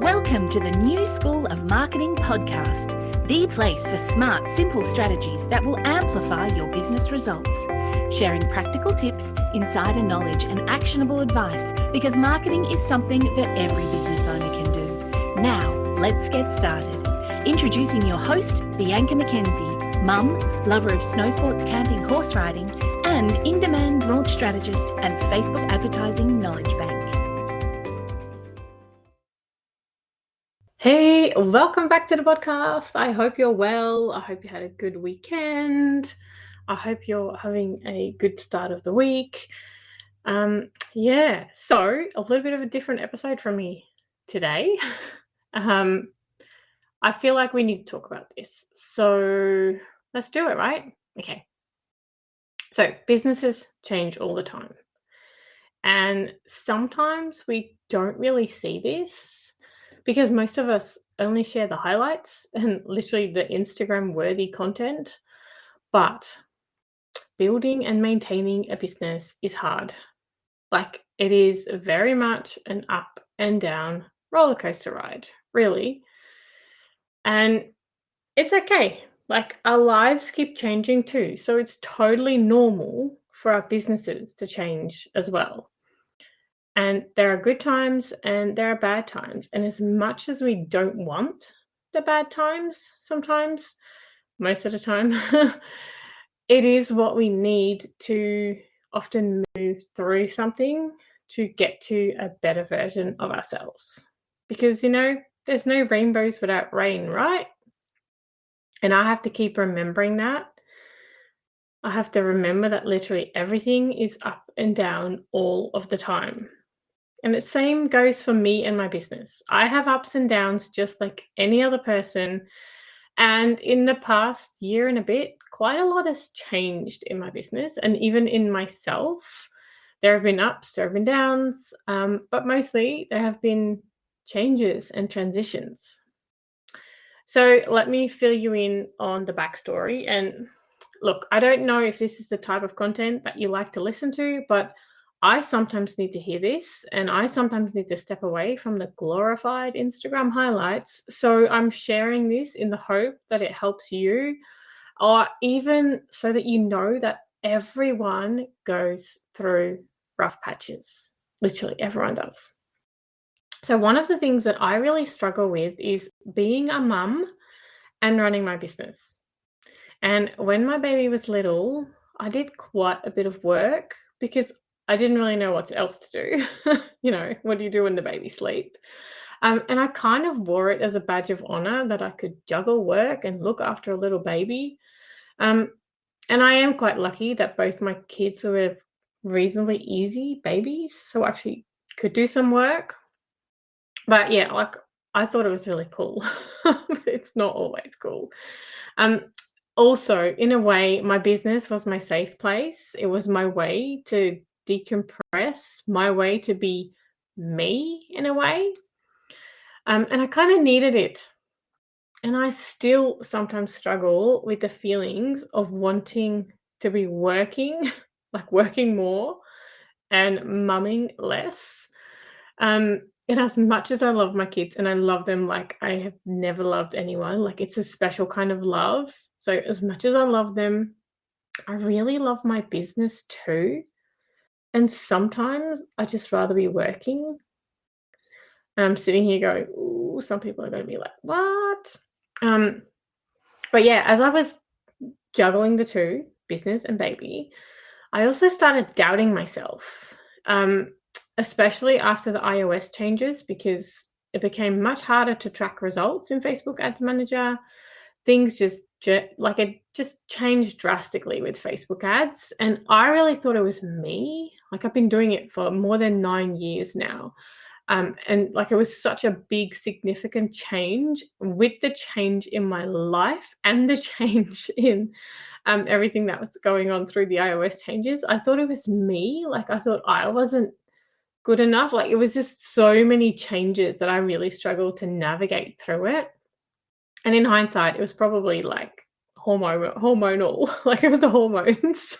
Welcome to the New School of Marketing podcast, the place for smart, simple strategies that will amplify your business results. Sharing practical tips, insider knowledge, and actionable advice because marketing is something that every business owner can do. Now, let's get started. Introducing your host, Bianca McKenzie, mum, lover of snow sports, camping, horse riding, and in-demand launch strategist and Facebook advertising knowledge bank. Hey, welcome back to the podcast. I hope you're well. I hope you had a good weekend. I hope you're having a good start of the week. So a little bit of a different episode from me today. I feel like we need to talk about this. So let's do it, right? Okay. So businesses change all the time. And sometimes we don't really see this because most of us only share the highlights and literally the Instagram worthy content. But building and maintaining a business is hard. Like, it is very much an up and down roller coaster ride, really. And it's okay. Like, our lives keep changing too. So it's totally normal for our businesses to change as well. And there are good times and there are bad times. And as much as we don't want the bad times sometimes, most of the time, it is what we need to often move through something to get to a better version of ourselves. Because, there's no rainbows without rain, right? And I have to keep remembering that. I have to remember that literally everything is up and down all of the time. And the same goes for me and my business. I have ups and downs just like any other person. And in the past year and a bit, quite a lot has changed in my business and even in myself. There have been ups, there have been downs, but mostly there have been changes and transitions. So let me fill you in on the backstory. And look, I don't know if this is the type of content that you like to listen to, but I sometimes need to hear this, and I sometimes need to step away from the glorified Instagram highlights. So I'm sharing this in the hope that it helps you, or even so that you know that everyone goes through rough patches. Literally, everyone does. So one of the things that I really struggle with is being a mum and running my business. And when my baby was little, I did quite a bit of work because I didn't really know what else to do. What do you do when the baby sleep? And I kind of wore it as a badge of honor that I could juggle work and look after a little baby. And I am quite lucky that both my kids were reasonably easy babies, so I actually could do some work. But yeah, like, I thought it was really cool. But it's not always cool. Also, in a way, my business was my safe place. It was my way to decompress, my way to be me in a way. And I kind of needed it. And I still sometimes struggle with the feelings of wanting to be working, like working more and mumming less. And as much as I love my kids and I love them like I have never loved anyone, like it's a special kind of love. So as much as I love them, I really love my business too. And sometimes I just rather be working. And I'm sitting here going, ooh, some people are going to be like, what? But yeah, as I was juggling the two, business and baby, I also started doubting myself, especially after the iOS changes, because it became much harder to track results in Facebook Ads Manager. Things just changed drastically with Facebook ads. And I really thought it was me. Like, I've been doing it for more than 9 years now. And like, it was such a big, significant change with the change in my life and the change in everything that was going on through the iOS changes. I thought it was me. Like, I thought I wasn't good enough. Like, it was just so many changes that I really struggled to navigate through it. And in hindsight, it was probably like hormonal, like it was the hormones.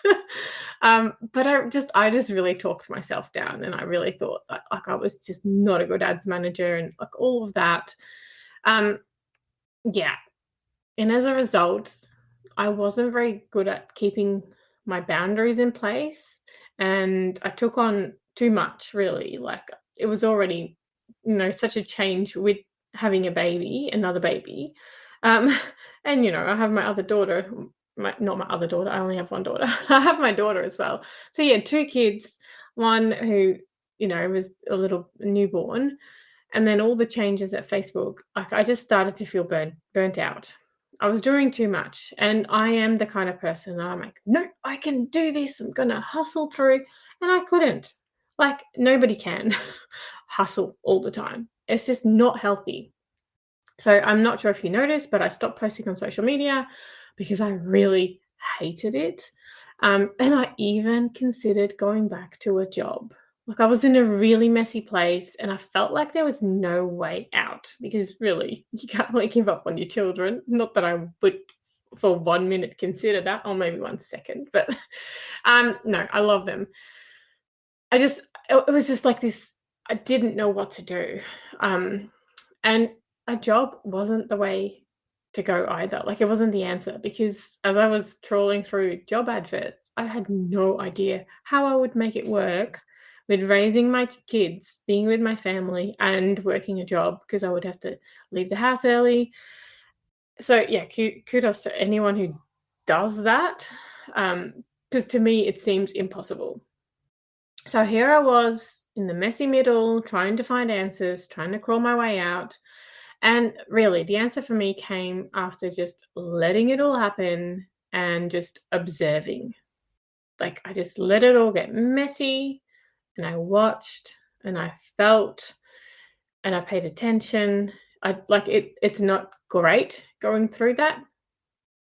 But I just really talked myself down, and I really thought that like I was just not a good ads manager and like all of that. Um, yeah. And as a result, I wasn't very good at keeping my boundaries in place, and I took on too much really. Like it was already, such a change with having a baby, another baby. Um, and I have my other daughter, not my other daughter, I only have one daughter. I have my daughter as well. So yeah, two kids, one who, was a little newborn, and then all the changes at Facebook, like I just started to feel burnt out. I was doing too much, and I am the kind of person that I'm like, no, I can do this. I'm gonna hustle through, and I couldn't. Like nobody can hustle all the time. It's just not healthy. So I'm not sure if you noticed, but I stopped posting on social media because I really hated it. And I even considered going back to a job. Like I was in a really messy place and I felt like there was no way out because really, you can't really give up on your children. Not that I would for 1 minute consider that, or maybe 1 second, but no, I love them. It was just like this, I didn't know what to do. And a job wasn't the way to go either. Like it wasn't the answer because as I was trawling through job adverts, I had no idea how I would make it work with raising my kids, being with my family, and working a job because I would have to leave the house early. So yeah, kudos to anyone who does that, because to me it seems impossible. So here I was in the messy middle, trying to find answers, trying to crawl my way out. And really, the answer for me came after just letting it all happen and just observing. Like I just let it all get messy, and I watched and I felt and I paid attention. I like it. It's not great going through that,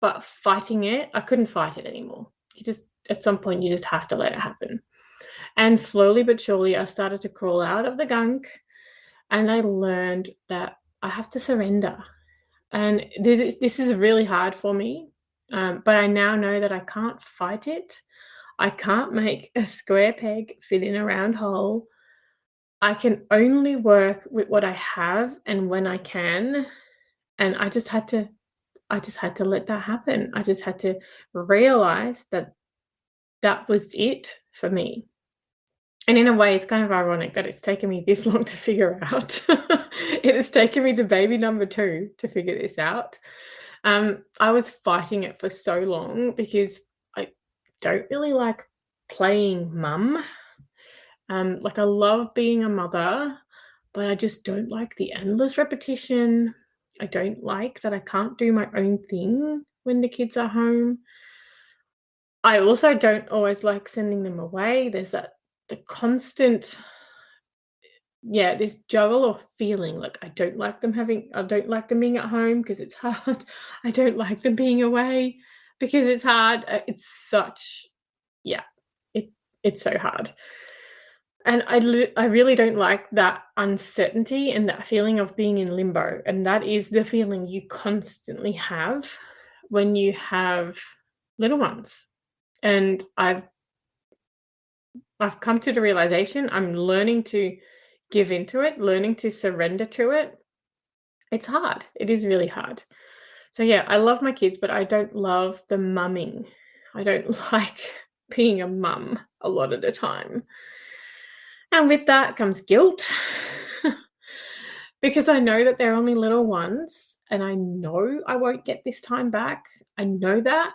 but fighting it, I couldn't fight it anymore. You just, at some point, you just have to let it happen. And slowly but surely, I started to crawl out of the gunk, and I learned that I have to surrender. And this is really hard for me, but I now know that I can't fight it. I can't make a square peg fit in a round hole. I can only work with what I have and when I can. And I just had to let that happen. I just had to realize that that was it for me. And in a way, it's kind of ironic that it's taken me this long to figure out. It has taken me to baby number 2 to figure this out. I was fighting it for so long because I don't really like playing mum. Like I love being a mother, but I just don't like the endless repetition. I don't like that I can't do my own thing when the kids are home. I also don't always like sending them away. There's the constant, yeah, this juggle of feeling like I don't like them being at home because it's hard. I don't like them being away because it's hard. It's such, yeah, it's so hard. And I really don't like that uncertainty and that feeling of being in limbo. And that is the feeling you constantly have when you have little ones. And I've come to the realization I'm learning to give into it, learning to surrender to it. It's hard. It is really hard. So yeah, I love my kids, but I don't love the mumming. I don't like being a mum a lot of the time. And with that comes guilt because I know that they're only little ones and I know I won't get this time back. I know that,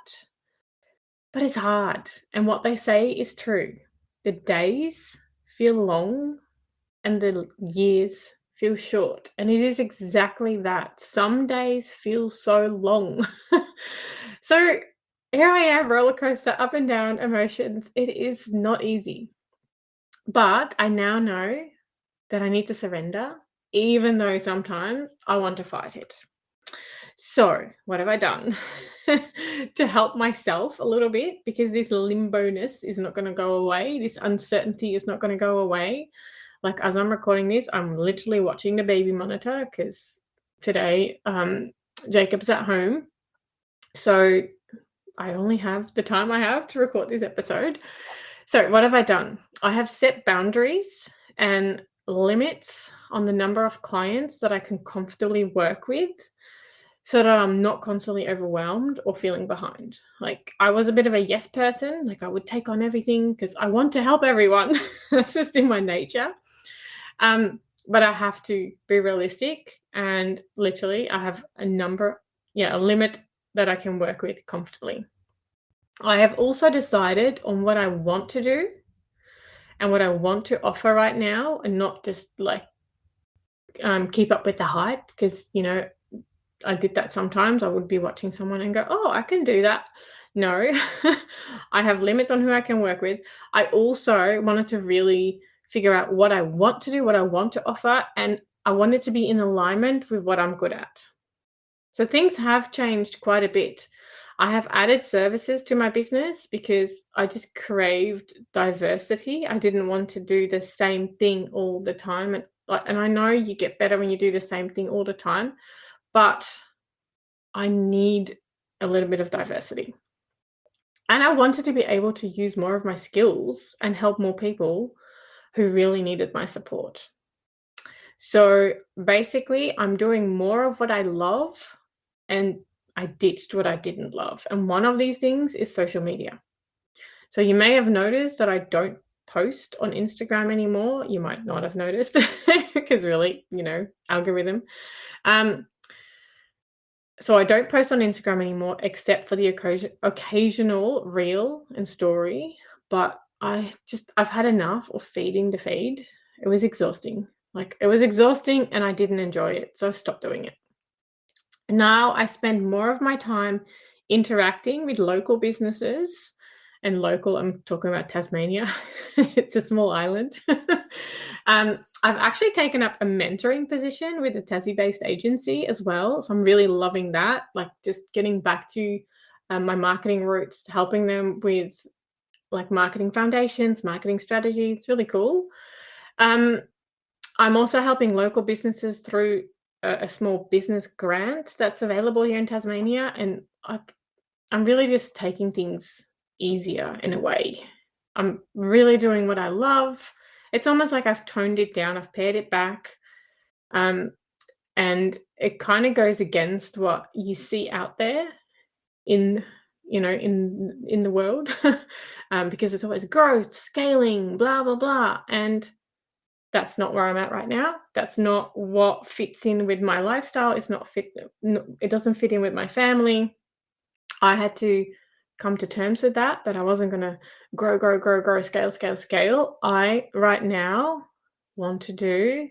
but it's hard. And what they say is true. The days feel long and the years feel short. And it is exactly that. Some days feel so long. So here I am, roller coaster, up and down emotions. It is not easy. But I now know that I need to surrender, even though sometimes I want to fight it. So, what have I done to help myself a little bit? Because this limbo-ness is not going to go away. This uncertainty is not going to go away. Like, as I'm recording this, I'm literally watching the baby monitor because today Jacob's at home. So I only have the time I have to record this episode. So what have I done? I have set boundaries and limits on the number of clients that I can comfortably work with so that I'm not constantly overwhelmed or feeling behind. Like, I was a bit of a yes person. Like, I would take on everything because I want to help everyone. That's just in my nature. But I have to be realistic, and literally I have a limit that I can work with comfortably. I have also decided on what I want to do and what I want to offer right now, and not just like keep up with the hype, because I did that sometimes. I would be watching someone and go, "Oh, I can do that." No, I have limits on who I can work with. I also wanted to really figure out what I want to do, what I want to offer, and I want it to be in alignment with what I'm good at. So things have changed quite a bit. I have added services to my business because I just craved diversity. I didn't want to do the same thing all the time. And I know you get better when you do the same thing all the time, but I need a little bit of diversity. And I wanted to be able to use more of my skills and help more people who really needed my support. So basically, I'm doing more of what I love, and I ditched what I didn't love. And one of these things is social media. So you may have noticed that I don't post on Instagram anymore. You might not have noticed because really, algorithm. Um, so I don't post on Instagram anymore, except for the occasional reel and story. But I've had enough of feeding the feed. It was exhausting. It was exhausting, and I didn't enjoy it. So I stopped doing it. Now I spend more of my time interacting with local businesses, and local, I'm talking about Tasmania. It's a small island. I've actually taken up a mentoring position with a Tassie-based agency as well. So I'm really loving that, like just getting back to my marketing roots, helping them with like marketing foundations, marketing strategy. It's really cool. I'm also helping local businesses through a small business grant that's available here in Tasmania, and I'm really just taking things easier in a way. I'm really doing what I love. It's almost like I've toned it down, I've pared it back, and it kind of goes against what you see out there in in the world, because it's always growth, scaling, blah blah blah, and that's not where I'm at right now. That's not what fits in with my lifestyle. It's not fit. No, it doesn't fit in with my family. I had to come to terms with that I wasn't going to grow, grow, grow, grow, scale, scale, scale. I right now want to do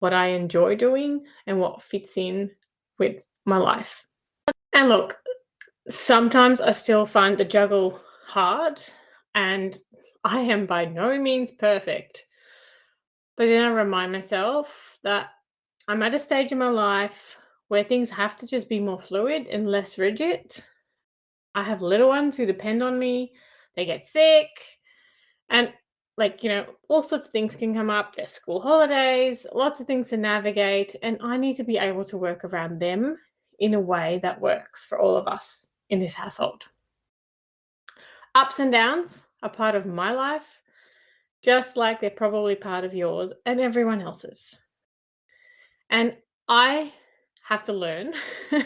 what I enjoy doing and what fits in with my life. And look, sometimes I still find the juggle hard, and I am by no means perfect. But then I remind myself that I'm at a stage in my life where things have to just be more fluid and less rigid. I have little ones who depend on me. They get sick, and all sorts of things can come up. There's school holidays, lots of things to navigate, and I need to be able to work around them in a way that works for all of us in this household. Ups and downs are part of my life, just like they're probably part of yours and everyone else's. And I have to learn,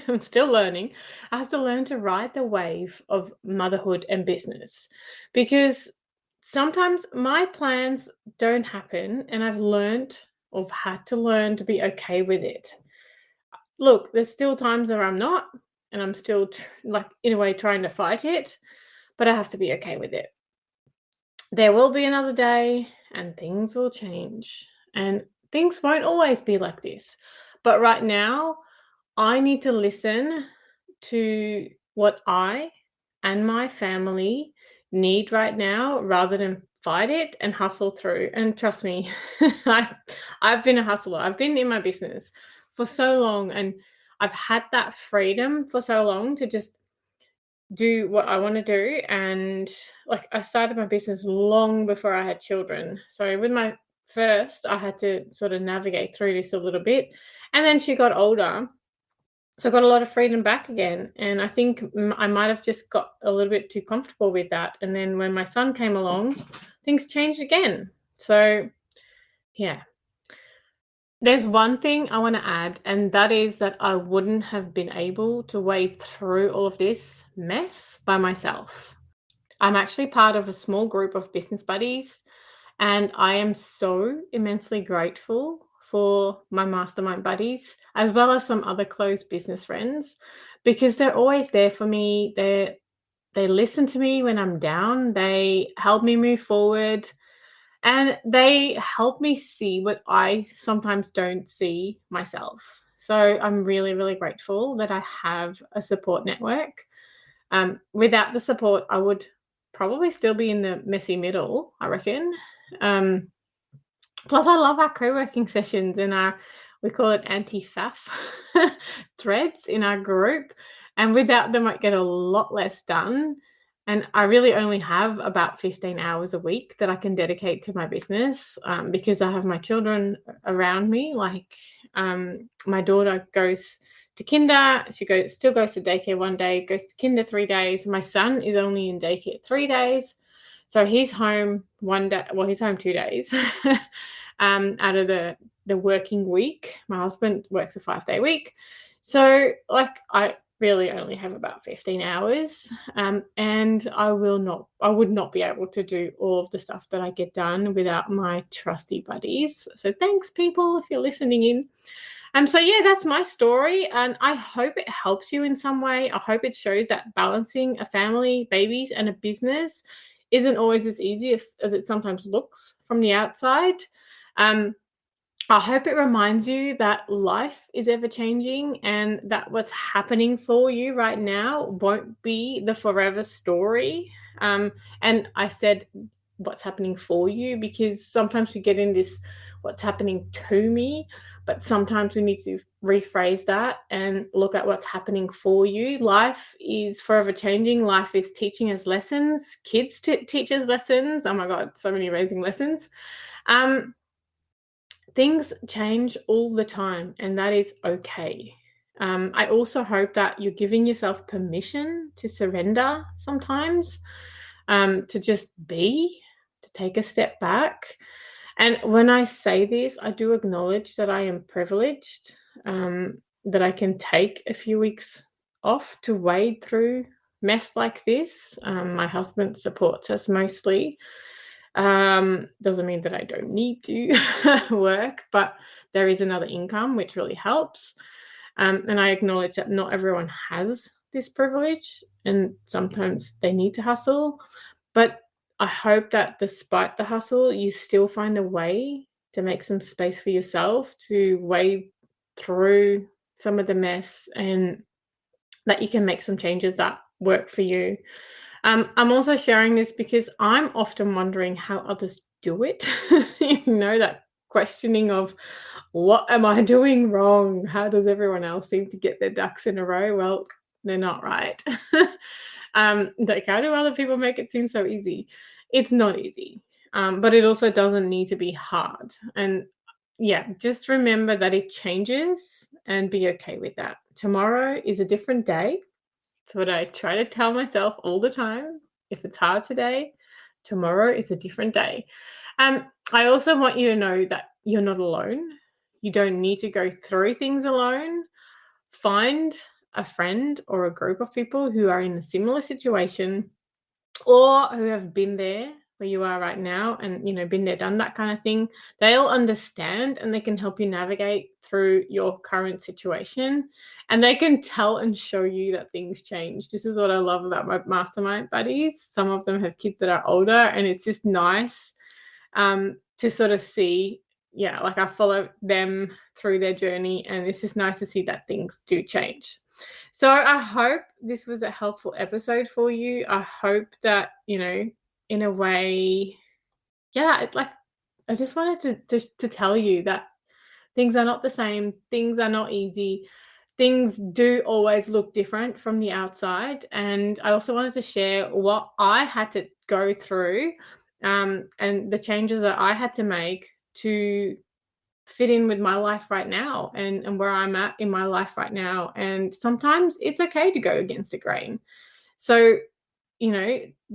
I'm still learning, I have to learn to ride the wave of motherhood and business, because sometimes my plans don't happen, and I've learned or had to learn to be okay with it. Look, there's still times where I'm not, and I'm still in a way trying to fight it, but I have to be okay with it. There will be another day and things will change, and things won't always be like this. But right now, I need to listen to what I and my family need right now, rather than fight it and hustle through. And trust me, I've been a hustler. I've been in my business for so long, and I've had that freedom for so long to just do what I want to do. And I started my business long before I had children. So with my first, I had to sort of navigate through this a little bit. And then she got older, So I got a lot of freedom back again. And I think I might have just got a little bit too comfortable with that. And then when my son came along, things changed again. So, yeah. There's one thing I want to add, and that is that I wouldn't have been able to wade through all of this mess by myself. I'm actually part of a small group of business buddies, and I am so immensely grateful for my mastermind buddies, as well as some other close business friends, because they're always there for me. They listen to me when I'm down, they help me move forward, and they help me see what I sometimes don't see myself. So I'm really, really grateful that I have a support network. Without the support, I would probably still be in the messy middle, I reckon. Um, Plus, I love our co-working sessions and we call it anti-faff threads in our group. And without them, I'd get a lot less done. And I really only have about 15 hours a week that I can dedicate to my business, because I have my children around me. Like, my daughter goes to kinder. She still goes to daycare one day, goes to kinder 3 days. My son is only in daycare 3 days. So he's home one day. Well, he's home 2 days out of the working week. My husband works a 5-day week. So, like, I really only have about 15 hours, and I would not be able to do all of the stuff that I get done without my trusty buddies. So thanks, people, if you're listening in. So yeah, that's my story, and I hope it helps you in some way. I hope it shows that balancing a family, babies, and a business isn't always as easy as it sometimes looks from the outside. I hope it reminds you that life is ever changing and that what's happening for you right now won't be the forever story. And I said what's happening for you because sometimes we get in this what's happening to me, but sometimes we need to rephrase that and look at what's happening for you. Life is forever changing. Life is teaching us lessons. Kids teach us lessons. Oh my God, so many amazing lessons. Things change all the time, and that is okay. I also hope that you're giving yourself permission to surrender sometimes, to just be, to take a step back. And when I say this, I do acknowledge that I am privileged, that I can take a few weeks off to wade through mess like this. My husband supports us mostly. Doesn't mean that I don't need to work, but there is another income which really helps. And I acknowledge that not everyone has this privilege and sometimes they need to hustle. But I hope that despite the hustle, you still find a way to make some space for yourself to wade through some of the mess and that you can make some changes that work for you. I'm also sharing this because I'm often wondering how others do it. That questioning of what am I doing wrong? How does everyone else seem to get their ducks in a row? Well, they're not right. Like, how do other people make it seem so easy? It's not easy, but it also doesn't need to be hard. And yeah, just remember that it changes and be okay with that. Tomorrow is a different day. It's what I try to tell myself all the time. If it's hard today, tomorrow is a different day. I also want you to know that you're not alone. You don't need to go through things alone. Find a friend or a group of people who are in a similar situation or who have been there where you are right now and, been there, done that kind of thing. They'll understand and they can help you navigate through your current situation, and they can tell and show you that things change. This is what I love about my mastermind buddies. Some of them have kids that are older, and it's just nice to sort of see, like I follow them through their journey, and it's just nice to see that things do change. So I hope this was a helpful episode for you. I hope that, in a way, I just wanted to tell you that things are not the same. Things are not easy. Things do always look different from the outside. And I also wanted to share what I had to go through, and the changes that I had to make to fit in with my life right now and where I'm at in my life right now. And sometimes it's okay to go against the grain. So,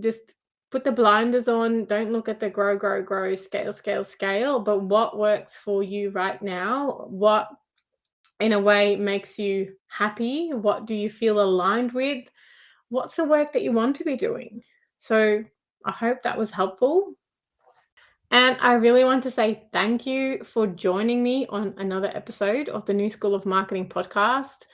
just put the blinders on. Don't look at the grow, scale, but what works for you right now? What, in a way, makes you happy? What do you feel aligned with? What's the work that you want to be doing? So I hope that was helpful. And I really want to say thank you for joining me on another episode of the New School of Marketing podcast.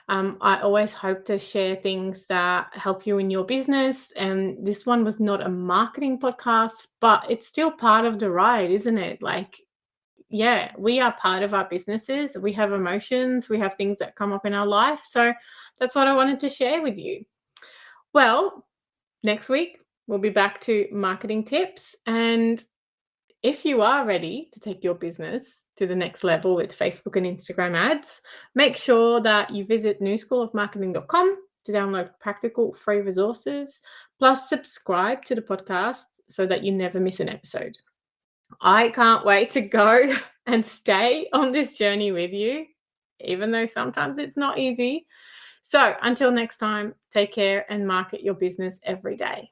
I always hope to share things that help you in your business. And this one was not a marketing podcast, but it's still part of the ride, isn't it? Like, yeah, we are part of our businesses. We have emotions, we have things that come up in our life. So that's what I wanted to share with you. Well, next week we'll be back to marketing tips. And if you are ready to take your business to the next level with Facebook and Instagram ads, make sure that you visit newschoolofmarketing.com to download practical free resources, plus subscribe to the podcast so that you never miss an episode. I can't wait to go and stay on this journey with you, even though sometimes it's not easy. So until next time, take care and market your business every day.